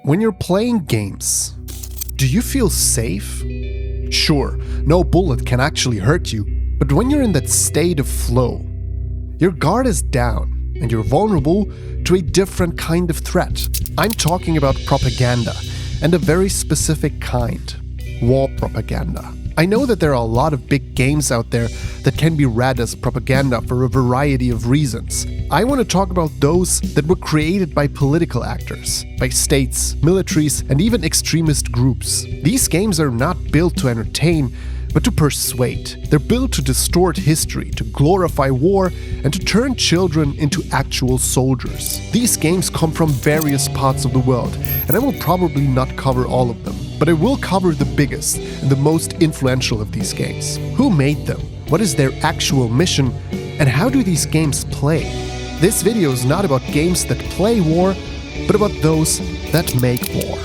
When you're playing games, do you feel safe? Sure, no bullet can actually hurt you, but when you're in that state of flow, your guard is down and you're vulnerable to a different kind of threat. I'm talking about propaganda, and a very specific kind: war propaganda. I know that there are a lot of big games out there that can be read as propaganda for a variety of reasons. I want to talk about those that were created by political actors, by states, militaries, and even extremist groups. These games are not built to entertain, but to persuade. They're built to distort history, to glorify war, and to turn children into actual soldiers. These games come from various parts of the world, and I will probably not cover all of them, but I will cover the biggest and the most influential of these games. Who made them? What is their actual mission? And how do these games play? This video is not about games that play war, but about those that make war.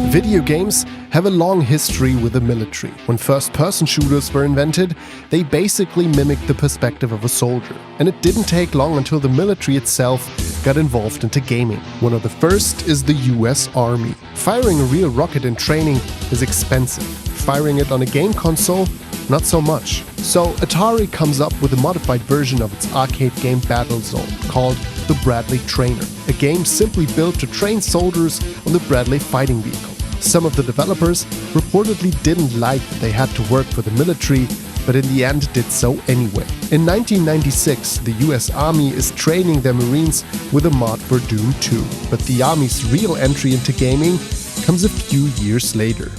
Video games have a long history with the military. When first-person shooters were invented, they basically mimicked the perspective of a soldier. And it didn't take long until the military itself got involved into gaming. One of the first is the US Army. Firing a real rocket in training is expensive. Firing it on a game console, not so much. So Atari comes up with a modified version of its arcade game Battlezone called the Bradley Trainer, a game simply built to train soldiers on the Bradley fighting vehicle. Some of the developers reportedly didn't like that they had to work for the military, but in the end did so anyway. In 1996, the US Army is training their Marines with a mod for Doom 2, but the Army's real entry into gaming comes a few years later.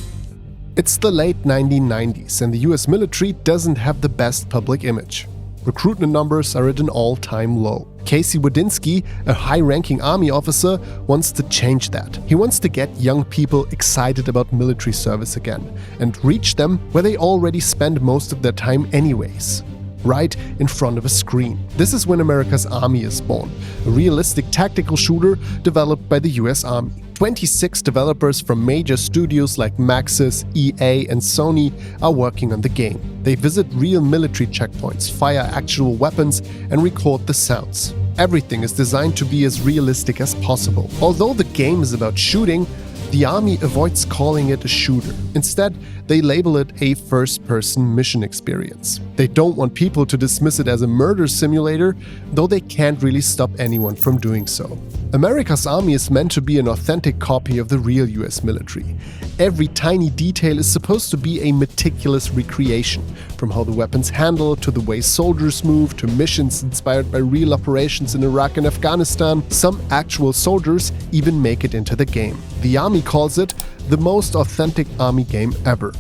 It's the late 1990s and the US military doesn't have the best public image. Recruitment numbers are at an all-time low. Casey Wadinsky, a high-ranking army officer, wants to change that. He wants to get young people excited about military service again and reach them where they already spend most of their time anyways. Right in front of a screen. This is when America's Army is born, a realistic tactical shooter developed by the US Army. 26 developers from major studios like Maxis, EA, and Sony are working on the game. They visit real military checkpoints, fire actual weapons, and record the sounds. Everything is designed to be as realistic as possible. Although the game is about shooting, the Army avoids calling it a shooter. Instead, they label it a first-person mission experience. They don't want people to dismiss it as a murder simulator, though they can't really stop anyone from doing so. America's Army is meant to be an authentic copy of the real US military. Every tiny detail is supposed to be a meticulous recreation, from how the weapons handle, to the way soldiers move, to missions inspired by real operations in Iraq and Afghanistan. Some actual soldiers even make it into the game. The Army calls it the most authentic Army game ever.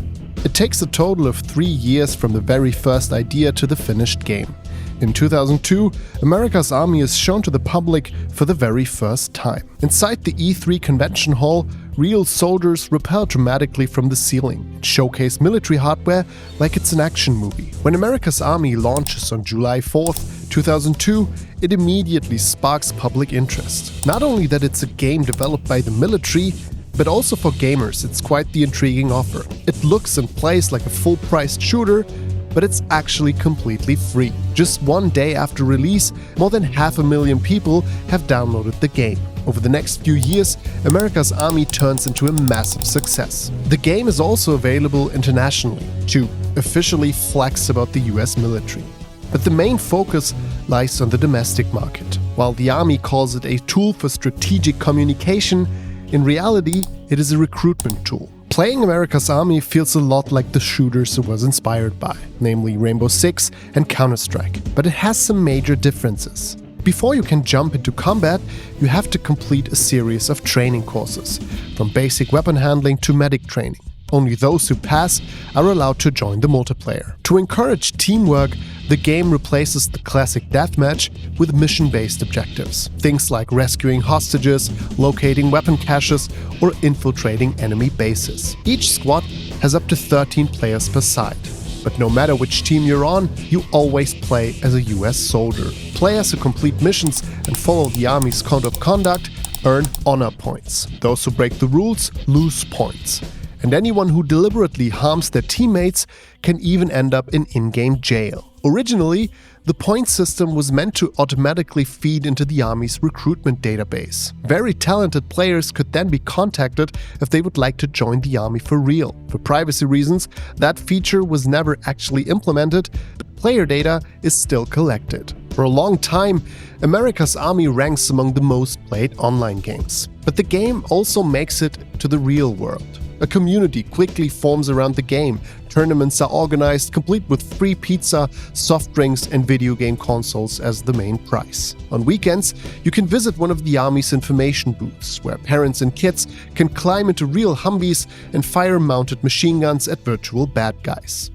It takes a total of 3 years from the very first idea to the finished game. In 2002, America's Army is shown to the public for the very first time. Inside the E3 convention hall, real soldiers rappel dramatically from the ceiling and showcase military hardware like it's an action movie. When America's Army launches on July 4th, 2002, it immediately sparks public interest. Not only that it's a game developed by the military, but also for gamers, it's quite the intriguing offer. It looks and plays like a full-priced shooter, but it's actually completely free. Just one day after release, more than 500,000 people have downloaded the game. Over the next few years, America's Army turns into a massive success. The game is also available internationally, to officially flex about the US military. But the main focus lies on the domestic market. While the Army calls it a tool for strategic communication, in reality, it is a recruitment tool. Playing America's Army feels a lot like the shooters it was inspired by, namely Rainbow Six and Counter-Strike, but it has some major differences. Before you can jump into combat, you have to complete a series of training courses, from basic weapon handling to medic training. Only those who pass are allowed to join the multiplayer. To encourage teamwork, the game replaces the classic deathmatch with mission-based objectives. Things like rescuing hostages, locating weapon caches, or infiltrating enemy bases. Each squad has up to 13 players per side. But no matter which team you're on, you always play as a US soldier. Players who complete missions and follow the Army's code of conduct earn honor points. Those who break the rules lose points. and anyone who deliberately harms their teammates can even end up in-game jail. Originally, the point system was meant to automatically feed into the Army's recruitment database. Very talented players could then be contacted if they would like to join the Army for real. For privacy reasons, that feature was never actually implemented, but player data is still collected. For a long time, America's Army ranks among the most played online games. But the game also makes it to the real world. A community quickly forms around the game. Tournaments are organized, complete with free pizza, soft drinks, and video game consoles as the main prize. On weekends, you can visit one of the Army's information booths, where parents and kids can climb into real Humvees and fire mounted machine guns at virtual bad guys.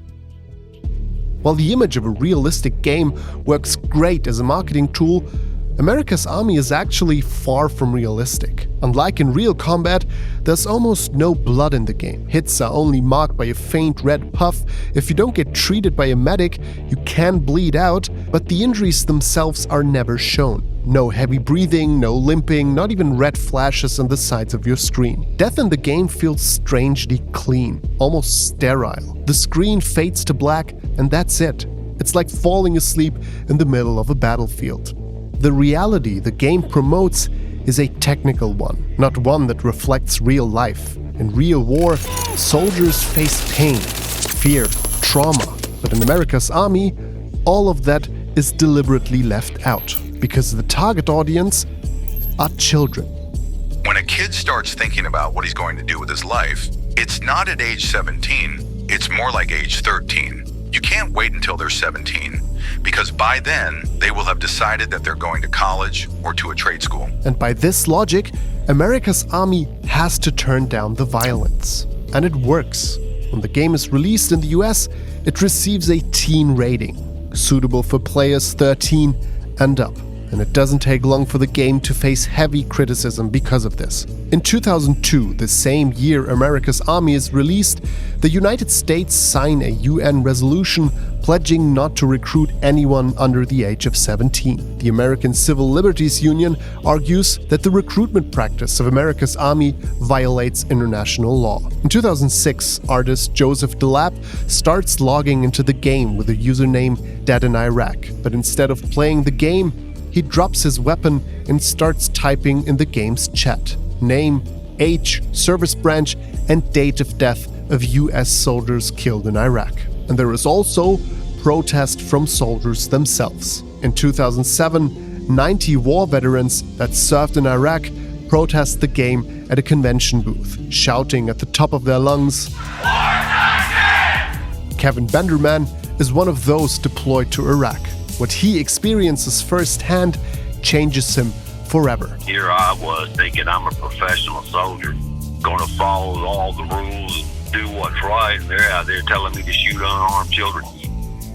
While the image of a realistic game works great as a marketing tool, America's Army is actually far from realistic. Unlike in real combat, there's almost no blood in the game. Hits are only marked by a faint red puff. If you don't get treated by a medic, you can bleed out, but the injuries themselves are never shown. No heavy breathing, no limping, not even red flashes on the sides of your screen. Death in the game feels strangely clean, almost sterile. The screen fades to black, and that's it. It's like falling asleep in the middle of a battlefield. The reality the game promotes is a technical one, not one that reflects real life. In real war, soldiers face pain, fear, trauma. But in America's Army, all of that is deliberately left out, because the target audience are children. When a kid starts thinking about what he's going to do with his life, it's not at age 17, it's more like age 13. You can't wait until they're 17, because by then, they will have decided that they're going to college or to a trade school. And by this logic, America's Army has to turn down the violence. And it works. When the game is released in the US, it receives a teen rating, suitable for players 13 and up. And it doesn't take long for the game to face heavy criticism because of this. In 2002, the same year America's Army is released, the United States signed a UN resolution pledging not to recruit anyone under the age of 17. The American Civil Liberties Union argues that the recruitment practice of America's Army violates international law. In 2006, artist Joseph Delap starts logging into the game with the username Dead in Iraq. But instead of playing the game, he drops his weapon and starts typing in the game's chat. Name, age, service branch, and date of death of US soldiers killed in Iraq. And there is also protest from soldiers themselves. In 2007, 90 war veterans that served in Iraq protest the game at a convention booth, shouting at the top of their lungs, Kevin Benderman is one of those deployed to Iraq. What he experiences firsthand changes him forever. Here I was thinking I'm a professional soldier, gonna follow all the rules and do what's right, and they're out there telling me to shoot unarmed children.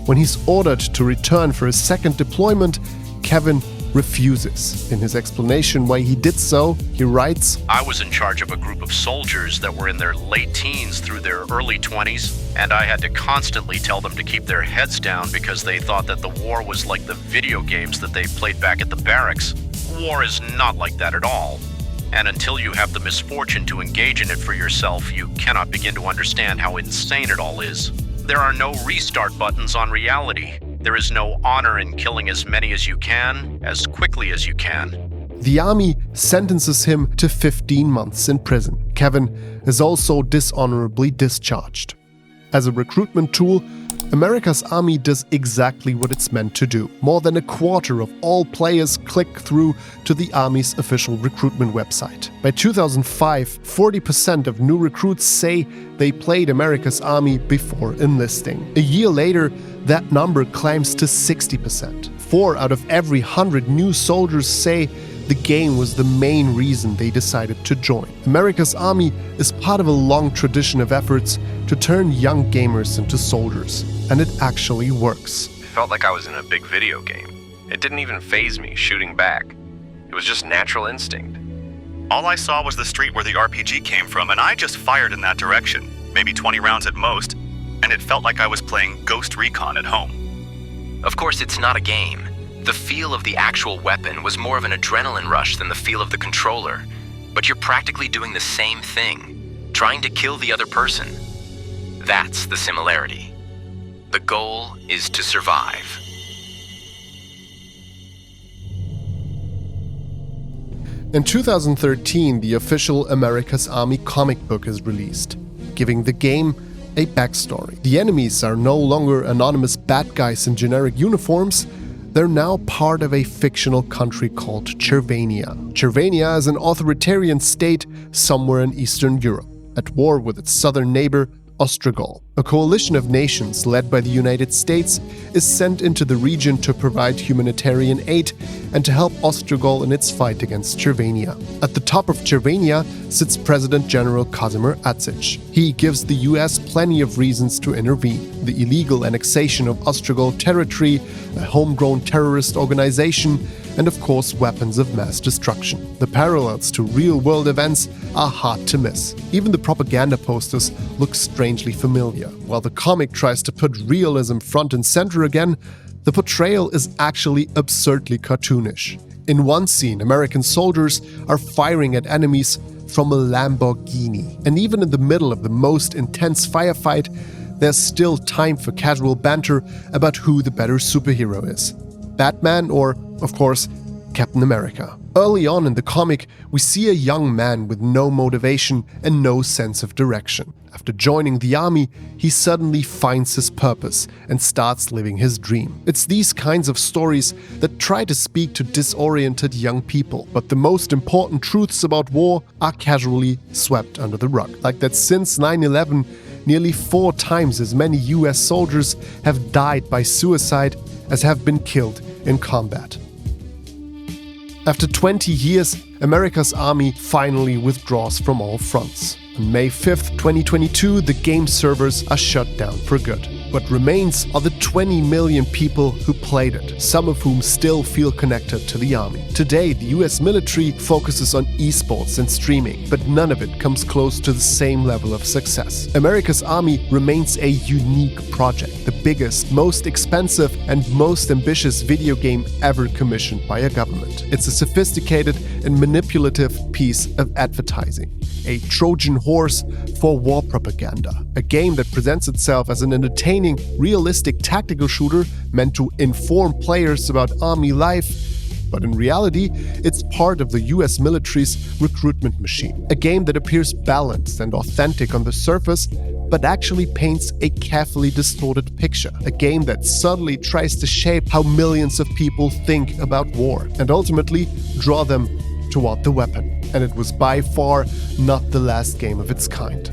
When he's ordered to return for a second deployment, Kevin refuses. In his explanation why he did so, he writes, I was in charge of a group of soldiers that were in their late teens through their early 20s, and I had to constantly tell them to keep their heads down because they thought that the war was like the video games that they played back at the barracks. War is not like that at all. And until you have the misfortune to engage in it for yourself, you cannot begin to understand how insane it all is. There are no restart buttons on reality. There is no honor in killing as many as you can, as quickly as you can. The Army sentences him to 15 months in prison. Kevin is also dishonorably discharged. As a recruitment tool, America's Army does exactly what it's meant to do. More than a quarter of all players click through to the Army's official recruitment website. By 2005, 40% of new recruits say they played America's Army before enlisting. A year later, that number climbs to 60%. 4 out of every 100 new soldiers say the game was the main reason they decided to join. America's Army is part of a long tradition of efforts to turn young gamers into soldiers, and it actually works. It felt like I was in a big video game. It didn't even faze me shooting back. It was just natural instinct. All I saw was the street where the RPG came from, and I just fired in that direction, maybe 20 rounds at most, and it felt like I was playing Ghost Recon at home. Of course, it's not a game. The feel of the actual weapon was more of an adrenaline rush than the feel of the controller, but you're practically doing the same thing. trying to kill the other person. That's the similarity. The goal is to survive. In 2013, the official America's Army comic book is released, giving the game a backstory. The enemies are no longer anonymous bad guys in generic uniforms. They're now part of a fictional country called Chervania. Chervania is an authoritarian state somewhere in Eastern Europe, at war with its southern neighbor, Ostrogal. A coalition of nations led by the United States is sent into the region to provide humanitarian aid and to help Ostrogal in its fight against Chervania. At the top of Chervania sits President General Kazimir Adzic. He gives the US plenty of reasons to intervene: the illegal annexation of Ostrogal territory, a homegrown terrorist organization, and of course weapons of mass destruction. The parallels to real-world events are hard to miss. Even the propaganda posters look strangely familiar. While the comic tries to put realism front and center again, the portrayal is actually absurdly cartoonish. In one scene, American soldiers are firing at enemies from a Lamborghini. And even in the middle of the most intense firefight, there's still time for casual banter about who the better superhero is: Batman or, of course, Captain America. Early on in the comic, we see a young man with no motivation and no sense of direction. After joining the army, he suddenly finds his purpose and starts living his dream. It's these kinds of stories that try to speak to disoriented young people, but the most important truths about war are casually swept under the rug. Like that since 9/11, nearly 4 times as many US soldiers have died by suicide as have been killed in combat. After 20 years, America's Army finally withdraws from all fronts. On May 5th, 2022, the game servers are shut down for good. What remains are the 20 million people who played it, some of whom still feel connected to the army. Today, the US military focuses on esports and streaming, but none of it comes close to the same level of success. America's Army remains a unique project, the biggest, most expensive, and most ambitious video game ever commissioned by a government. It's a sophisticated and manipulative piece of advertising, a Trojan horse for war propaganda, a game that presents itself as an entertaining, realistic tactical shooter meant to inform players about army life, but in reality, it's part of the US military's recruitment machine. A game that appears balanced and authentic on the surface, but actually paints a carefully distorted picture. A game that subtly tries to shape how millions of people think about war, and ultimately draw them toward the weapon. And it was by far not the last game of its kind.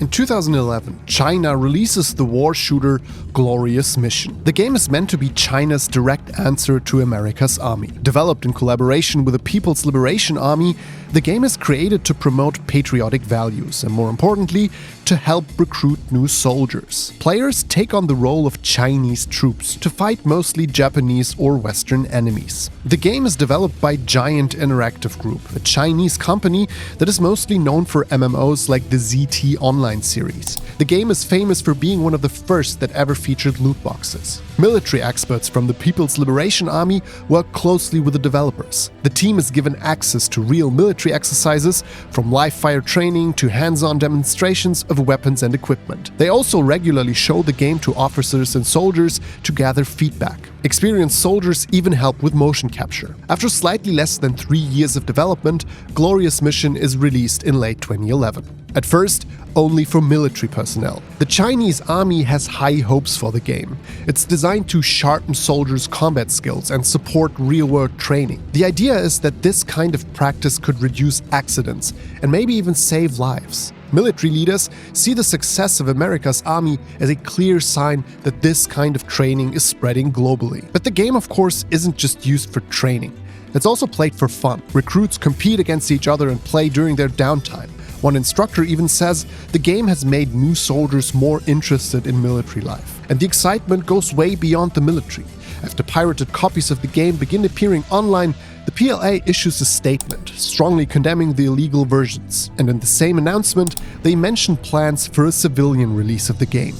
In 2011, China releases the war shooter Glorious Mission. The game is meant to be China's direct answer to America's Army. Developed in collaboration with the People's Liberation Army, the game is created to promote patriotic values and, more importantly, to help recruit new soldiers. Players take on the role of Chinese troops to fight mostly Japanese or Western enemies. The game is developed by Giant Interactive Group, a Chinese company that is mostly known for MMOs like the ZT Online series. The game is famous for being one of the first that ever featured loot boxes. Military experts from the People's Liberation Army work closely with the developers. The team is given access to real military exercises, from live fire training to hands-on demonstrations of weapons and equipment. They also regularly show the game to officers and soldiers to gather feedback. Experienced soldiers even help with motion capture. After slightly less than 3 years of development, Glorious Mission is released in late 2011. At first, only for military personnel. The Chinese army has high hopes for the game. It's designed to sharpen soldiers' combat skills and support real-world training. The idea is that this kind of practice could reduce accidents and maybe even save lives. Military leaders see the success of America's Army as a clear sign that this kind of training is spreading globally. But the game, of course, isn't just used for training. It's also played for fun. Recruits compete against each other and play during their downtime. One instructor even says the game has made new soldiers more interested in military life. And the excitement goes way beyond the military. After pirated copies of the game begin appearing online, the PLA issues a statement, strongly condemning the illegal versions. And in the same announcement, they mention plans for a civilian release of the game.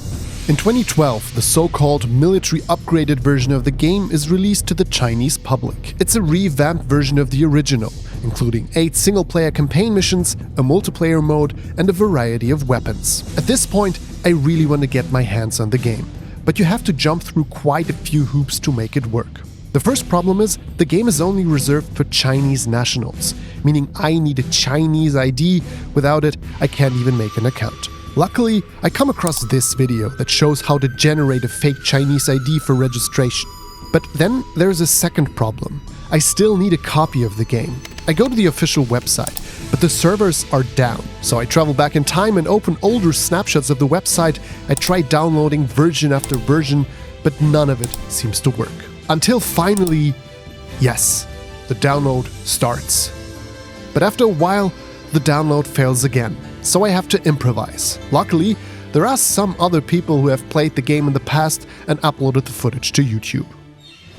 In 2012, the so-called military upgraded version of the game is released to the Chinese public. It's a revamped version of the original, including 8 single-player campaign missions, a multiplayer mode, and a variety of weapons. At this point, I really want to get my hands on the game, but you have to jump through quite a few hoops to make it work. The first problem is, the game is only reserved for Chinese nationals, meaning I need a Chinese ID. Without it, I can't even make an account. Luckily, I come across this video that shows how to generate a fake Chinese ID for registration. But then there's a second problem. I still need a copy of the game. I go to the official website, but the servers are down. So I travel back in time and open older snapshots of the website. I try downloading version after version, but none of it seems to work. Until finally, yes, the download starts. But after a while, the download fails again, so I have to improvise. Luckily, there are some other people who have played the game in the past and uploaded the footage to YouTube.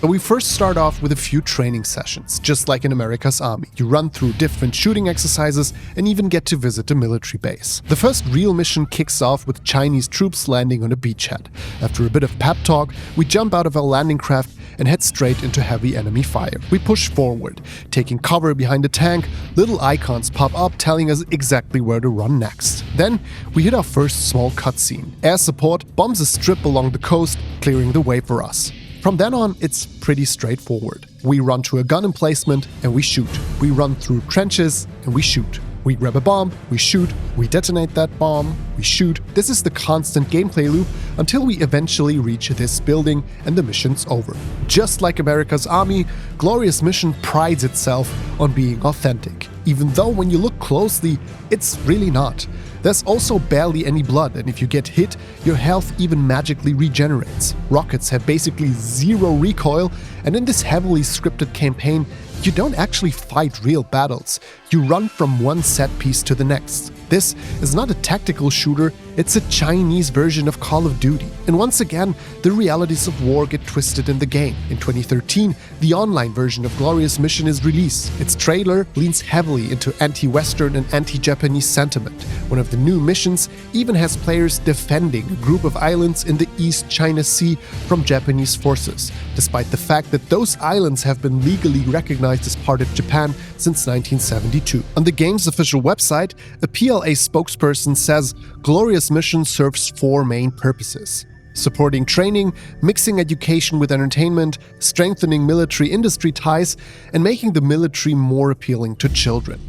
But we first start off with a few training sessions, just like in America's Army. You run through different shooting exercises and even get to visit a military base. The first real mission kicks off with Chinese troops landing on a beachhead. After a bit of pep talk, we jump out of our landing craft and head straight into heavy enemy fire. We push forward, taking cover behind a tank. Little icons pop up telling us exactly where to run next. Then we hit our first small cutscene. Air support bombs a strip along the coast, clearing the way for us. From then on, it's pretty straightforward. We run to a gun emplacement and we shoot. We run through trenches and we shoot. We grab a bomb, we shoot, we detonate that bomb, we shoot. This is the constant gameplay loop until we eventually reach this building and the mission's over. Just like America's Army, Glorious Mission prides itself on being authentic, even though when you look closely, it's really not. There's also barely any blood, and if you get hit, your health even magically regenerates. Rockets have basically zero recoil, and in this heavily scripted campaign, you don't actually fight real battles. You run from one set piece to the next. This is not a tactical shooter, it's a Chinese version of Call of Duty. And once again, the realities of war get twisted in the game. In 2013, the online version of Glorious Mission is released. Its trailer leans heavily into anti-Western and anti-Japanese sentiment. One of the new missions even has players defending a group of islands in the East China Sea from Japanese forces, despite the fact that those islands have been legally recognized as part of Japan since 1972. On the game's official website, a PLA spokesperson says Glorious Mission serves 4 main purposes: supporting training, mixing education with entertainment, strengthening military industry ties, and making the military more appealing to children.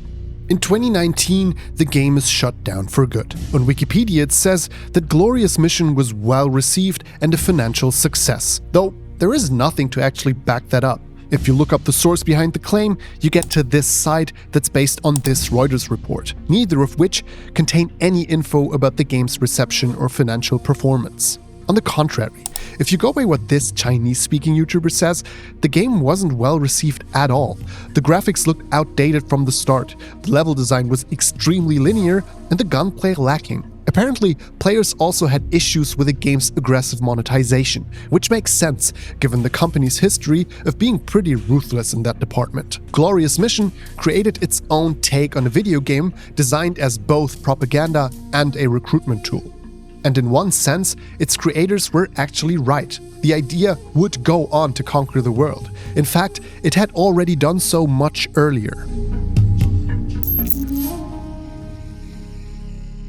In 2019, the game is shut down for good. On Wikipedia, it says that Glorious Mission was well received and a financial success, though there is nothing to actually back that up. If you look up the source behind the claim, you get to this site that's based on this Reuters report, neither of which contain any info about the game's reception or financial performance. On the contrary, if you go by what this Chinese-speaking YouTuber says, the game wasn't well received at all. The graphics looked outdated from the start, the level design was extremely linear, and the gunplay lacking. Apparently, players also had issues with the game's aggressive monetization, which makes sense given the company's history of being pretty ruthless in that department. Glorious Mission created its own take on a video game designed as both propaganda and a recruitment tool. And in one sense, its creators were actually right. The idea would go on to conquer the world. In fact, it had already done so much earlier.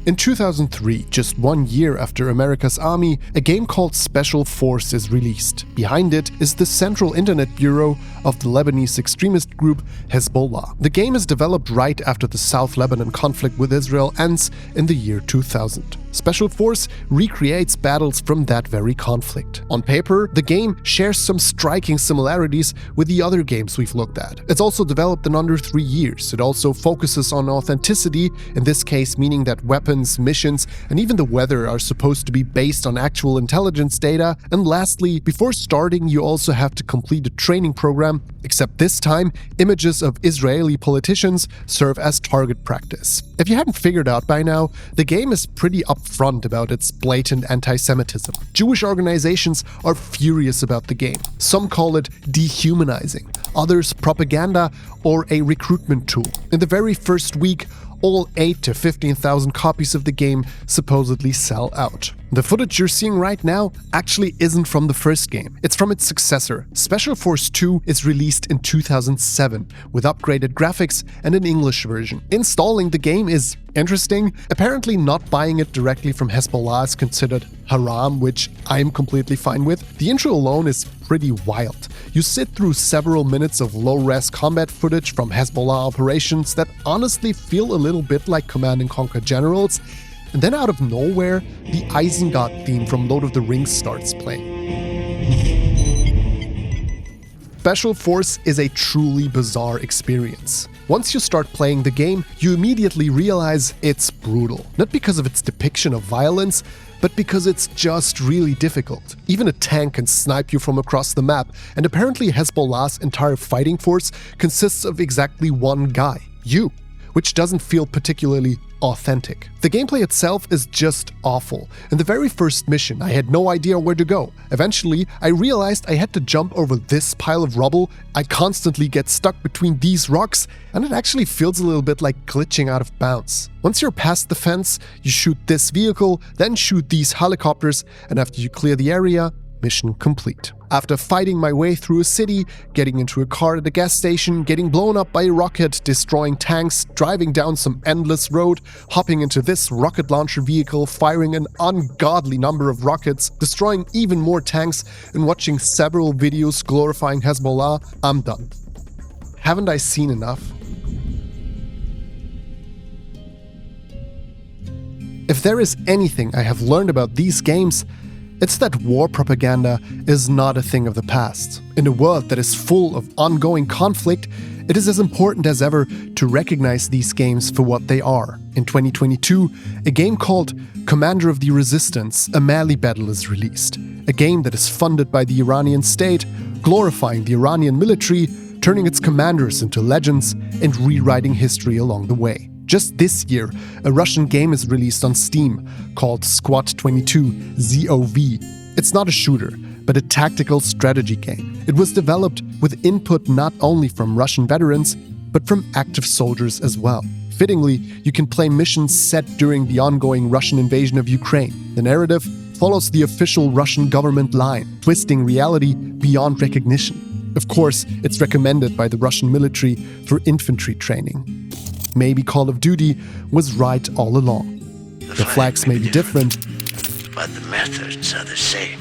In 2003, just 1 year after America's Army, a game called Special Force is released. Behind it is the Central Internet Bureau of the Lebanese extremist group Hezbollah. The game is developed right after the South Lebanon conflict with Israel ends in the year 2000. Special Force recreates battles from that very conflict. On paper, the game shares some striking similarities with the other games we've looked at. It's also developed in under 3 years. It also focuses on authenticity, in this case meaning that weapons, missions, and even the weather are supposed to be based on actual intelligence data. And lastly, before starting, you also have to complete a training program, except this time, images of Israeli politicians serve as target practice. If you hadn't figured out by now, the game is pretty upfront about its blatant anti-Semitism. Jewish organizations are furious about the game. Some call it dehumanizing, others propaganda or a recruitment tool. In the very first week, all 8,000 to 15,000 copies of the game supposedly sell out. The footage you're seeing right now actually isn't from the first game. It's from its successor. Special Force 2 is released in 2007 with upgraded graphics and an English version. Installing the game is interesting. Apparently not buying it directly from Hezbollah is considered haram, which I'm completely fine with. The intro alone is pretty wild. You sit through several minutes of low-res combat footage from Hezbollah operations that honestly feel a little bit like Command & Conquer Generals. And then out of nowhere, the Isengard theme from Lord of the Rings starts playing. Special Force is a truly bizarre experience. Once you start playing the game, you immediately realize it's brutal. Not because of its depiction of violence, but because it's just really difficult. Even a tank can snipe you from across the map, and apparently Hezbollah's entire fighting force consists of exactly one guy, you, which doesn't feel particularly authentic. The gameplay itself is just awful. In the very first mission, I had no idea where to go. Eventually, I realized I had to jump over this pile of rubble. I constantly get stuck between these rocks, and it actually feels a little bit like glitching out of bounds. Once you're past the fence, you shoot this vehicle, then shoot these helicopters, and after you clear the area, mission complete. After fighting my way through a city, getting into a car at a gas station, getting blown up by a rocket, destroying tanks, driving down some endless road, hopping into this rocket launcher vehicle, firing an ungodly number of rockets, destroying even more tanks, and watching several videos glorifying Hezbollah, I'm done. Haven't I seen enough? If there is anything I have learned about these games, it's that war propaganda is not a thing of the past. In a world that is full of ongoing conflict, it is as important as ever to recognize these games for what they are. In 2022, a game called Commander of the Resistance, a melee battle is released. A game that is funded by the Iranian state, glorifying the Iranian military, turning its commanders into legends, and rewriting history along the way. Just this year, a Russian game is released on Steam called Squad 22 ZOV. It's not a shooter, but a tactical strategy game. It was developed with input not only from Russian veterans, but from active soldiers as well. Fittingly, you can play missions set during the ongoing Russian invasion of Ukraine. The narrative follows the official Russian government line, twisting reality beyond recognition. Of course, it's recommended by the Russian military for infantry training. Maybe Call of Duty was right all along. The flags may be different, but the methods are the same.